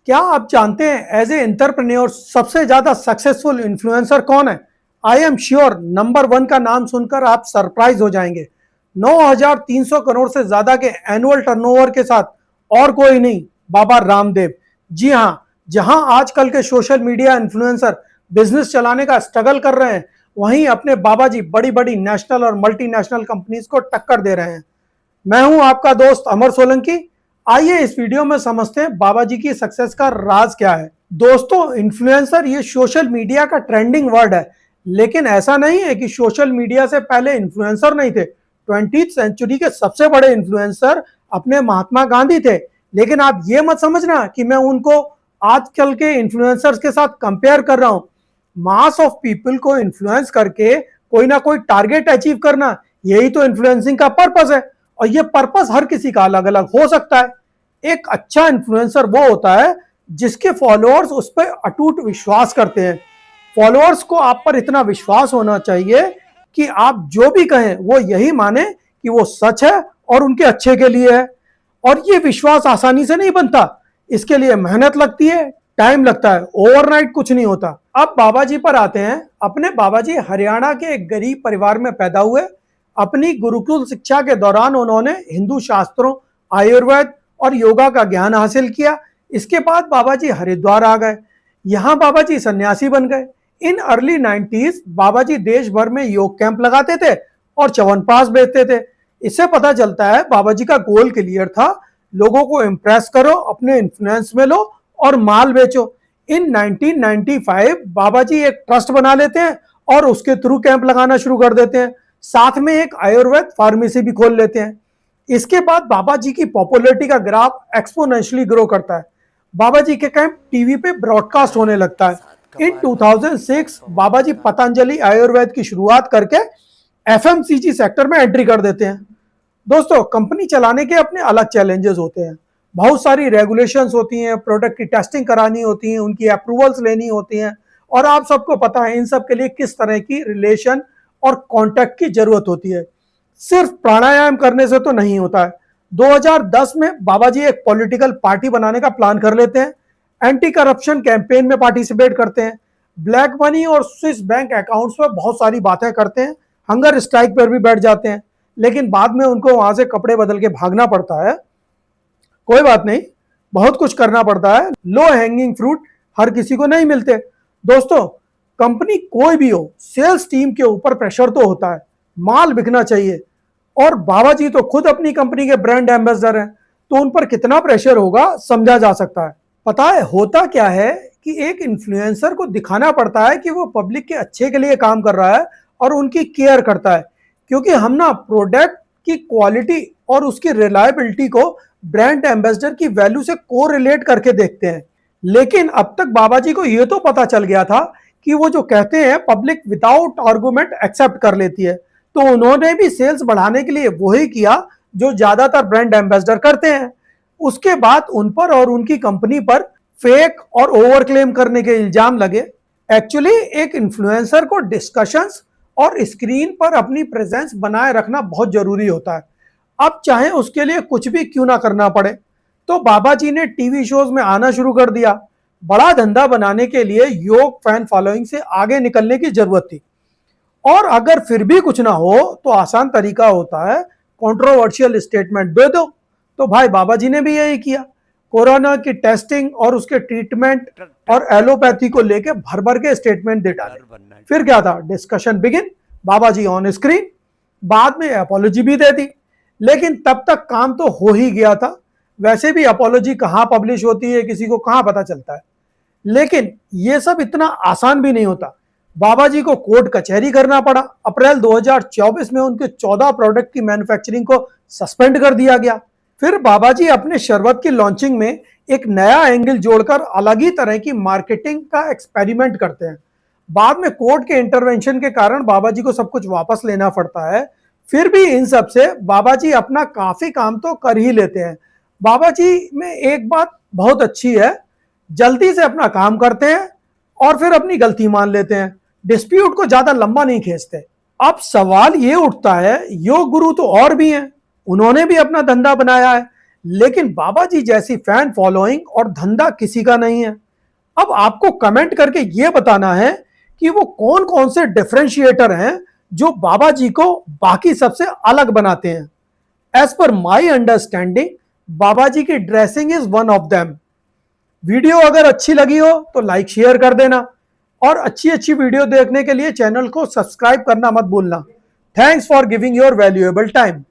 क्या आप जानते हैं एज ए एंटरप्रेन्योर सबसे ज्यादा सक्सेसफुल इन्फ्लुएंसर कौन है? I am sure number one का नाम सुनकर आप सरप्राइज हो जाएंगे। 9,300 करोड़ से ज्यादा के एनुअल टर्नओवर के साथ और कोई नहीं, बाबा रामदेव। जी हाँ, जहां आजकल के सोशल मीडिया इन्फ्लुएंसर बिजनेस चलाने का स्ट्रगल कर रहे हैं, वहीं अपने बाबा जी बड़ी बड़ी नेशनल और मल्टीनेशनल कंपनीज को टक्कर दे रहे हैं। मैं हूं आपका दोस्त अमर सोलंकी। आइए इस वीडियो में समझते हैं बाबा जी की सक्सेस का राज क्या है। दोस्तों, इन्फ्लुएंसर ये सोशल मीडिया का ट्रेंडिंग वर्ड है, लेकिन ऐसा नहीं है कि सोशल मीडिया से पहले इन्फ्लुएंसर नहीं थे। 20वीं सेंचुरी के सबसे बड़े इन्फ्लुएंसर अपने महात्मा गांधी थे, लेकिन आप ये मत समझना कि मैं उनको आजकल के इन्फ्लुएंसर्स के साथ कंपेयर कर रहा हूं। मास ऑफ पीपल को इन्फ्लुएंस करके कोई ना कोई टारगेट अचीव करना, यही तो इन्फ्लुएंसिंग का पर्पस है। और ये पर्पस हर किसी का अलग अलग हो सकता है। एक अच्छा इन्फ्लुएंसर वो होता है जिसके फॉलोअर्स उस पर अटूट विश्वास करते हैं। फॉलोअर्स को आप पर इतना विश्वास होना चाहिए कि आप जो भी कहें वो यही माने कि वो सच है और उनके अच्छे के लिए है। और ये विश्वास आसानी से नहीं बनता, इसके लिए मेहनत लगती है, टाइम लगता है, ओवरनाइट कुछ नहीं होता। अब बाबा जी पर आते हैं। अपने बाबा जी हरियाणा के एक गरीब परिवार में पैदा हुए। अपनी गुरुकुल शिक्षा के दौरान उन्होंने हिंदू शास्त्रों, आयुर्वेद और योगा का ज्ञान हासिल किया। इसके बाद बाबा जी हरिद्वार आ गए। यहाँ बाबा जी सन्यासी बन गए। इन अर्ली 90s बाबा जी देश भर में योग कैंप लगाते थे और च्यवनप्राश बेचते थे। इससे पता चलता है बाबा जी का गोल क्लियर था, लोगों को इम्प्रेस करो, अपने इन्फ्लुएंस में लो और माल बेचो। इन 1995 बाबा जी एक ट्रस्ट बना लेते हैं और उसके थ्रू कैंप लगाना शुरू कर देते हैं। साथ में एक आयुर्वेद फार्मेसी भी खोल लेते हैं। इसके बाद बाबा जी की पॉपुलैरिटी का ग्राफ एक्सपोनेंशियली ग्रो करता है। बाबा जी के कैंप टीवी पे ब्रॉडकास्ट होने लगता है। इन 2006 बाबा जी पतंजलि आयुर्वेद की शुरुआत करके एफएमसीजी सेक्टर में एंट्री कर देते हैं। दोस्तों, कंपनी चलाने के अपने अलग चैलेंजेस होते हैं। बहुत सारी रेगुलेशंस होती हैं, प्रोडक्ट की टेस्टिंग करानी होती है, उनकी अप्रूवल्स लेनी होती हैं, और आप सबको पता है इन सब के लिए किस तरह की रिलेशन और कांटेक्ट की जरूरत होती है। सिर्फ प्राणायाम करने से तो नहीं होता है। 2010 में बाबा जी एक पॉलिटिकल पार्टी बनाने का प्लान कर लेते हैं। एंटी करप्शन कैंपेन में पार्टिसिपेट करते हैं। ब्लैक मनी और स्विस बैंक अकाउंट्स में बहुत सारी बातें करते हैं। हंगर स्ट्राइक पर भी बैठ जाते हैं, लेकिन बाद में उनको वहां से कपड़े बदल के भागना पड़ता है। कोई बात नहीं, बहुत कुछ करना पड़ता है। लो हैंगिंग फ्रूट हर किसी को नहीं मिलते। दोस्तों, कंपनी कोई भी हो, सेल्स टीम के ऊपर प्रेशर तो होता है, माल बिकना चाहिए। और बाबा जी तो खुद अपनी कंपनी के ब्रांड एम्बेसडर हैं, तो उन पर कितना प्रेशर होगा समझा जा सकता है। पता है होता क्या है कि एक इन्फ्लुएंसर को दिखाना पड़ता है कि वो पब्लिक के अच्छे के लिए काम कर रहा है और उनकी केयर करता है, क्योंकि हम ना प्रोडक्ट की क्वालिटी और उसकी रिलायबिलिटी को ब्रांड एम्बेसडर की वैल्यू से को रिलेट करके देखते हैं। लेकिन अब तक बाबा जी को यह तो पता चल गया था कि वो जो कहते हैं पब्लिक विदाउट आर्गुमेंट एक्सेप्ट कर लेती है, तो उन्होंने भी सेल्स बढ़ाने के लिए वही किया जो ज्यादातर ब्रांड एम्बेसडर करते हैं। उसके बाद उन पर और उनकी कंपनी पर फेक और ओवर क्लेम करने के इल्जाम लगे। एक्चुअली एक इन्फ्लुएंसर को डिस्कशंस और स्क्रीन पर अपनी प्रेजेंस बनाए रखना बहुत जरूरी होता है, अब चाहे उसके लिए कुछ भी क्यों ना करना पड़े। तो बाबा जी ने टीवी शोज में आना शुरू कर दिया। बड़ा धंधा बनाने के लिए योग फैन फॉलोइंग से आगे निकलने की जरूरत थी। और अगर फिर भी कुछ ना हो तो आसान तरीका होता है कंट्रोवर्शियल स्टेटमेंट दे दो। तो भाई बाबा जी ने भी यही किया। कोरोना की टेस्टिंग और उसके ट्रीटमेंट और एलोपैथी को लेकर भर भर के स्टेटमेंट दे डाले। फिर क्या था, discussion begin, Baba ji on screen, बाद में अपॉलॉजी भी दे दी। लेकिन तब तक काम तो हो ही गया था। वैसे भी अपॉलॉजी कहाँ पब्लिश होती है किसी को कहाँ पता चलता है। लेकिन यह सब इतना आसान भी नहीं होता। बाबा जी को कोर्ट कचहरी करना पड़ा। अप्रैल 2024 में उनके 14 प्रोडक्ट की मैन्युफैक्चरिंग को सस्पेंड कर दिया गया। फिर बाबा जी अपने शरबत की लॉन्चिंग में एक नया एंगल जोड़कर अलग ही तरह की मार्केटिंग का एक्सपेरिमेंट करते हैं। बाद में कोर्ट के इंटरवेंशन के कारण बाबा जी को सब कुछ वापस लेना पड़ता है। फिर भी इन सब से बाबा जी अपना काफी काम तो कर ही लेते हैं। बाबा जी में एक बात बहुत अच्छी है, जल्दी से अपना काम करते हैं और फिर अपनी गलती मान लेते हैं। डिस्प्यूट को ज्यादा लंबा नहीं खींचते। अब सवाल ये उठता है, योग गुरु तो और भी हैं, उन्होंने भी अपना धंधा बनाया है, लेकिन बाबा जी जैसी फैन फॉलोइंग और धंधा किसी का नहीं है। अब आपको कमेंट करके यह बताना है कि वो कौन कौन से डिफरेंशिएटर हैं जो बाबा जी को बाकी सबसे अलग बनाते हैं। एज पर माई अंडरस्टैंडिंग बाबा जी की dressing is one of them. Video अगर अच्छी लगी हो तो लाइक शेयर कर देना और अच्छी अच्छी वीडियो देखने के लिए चैनल को सब्सक्राइब करना मत भूलना। Thanks for giving your valuable time.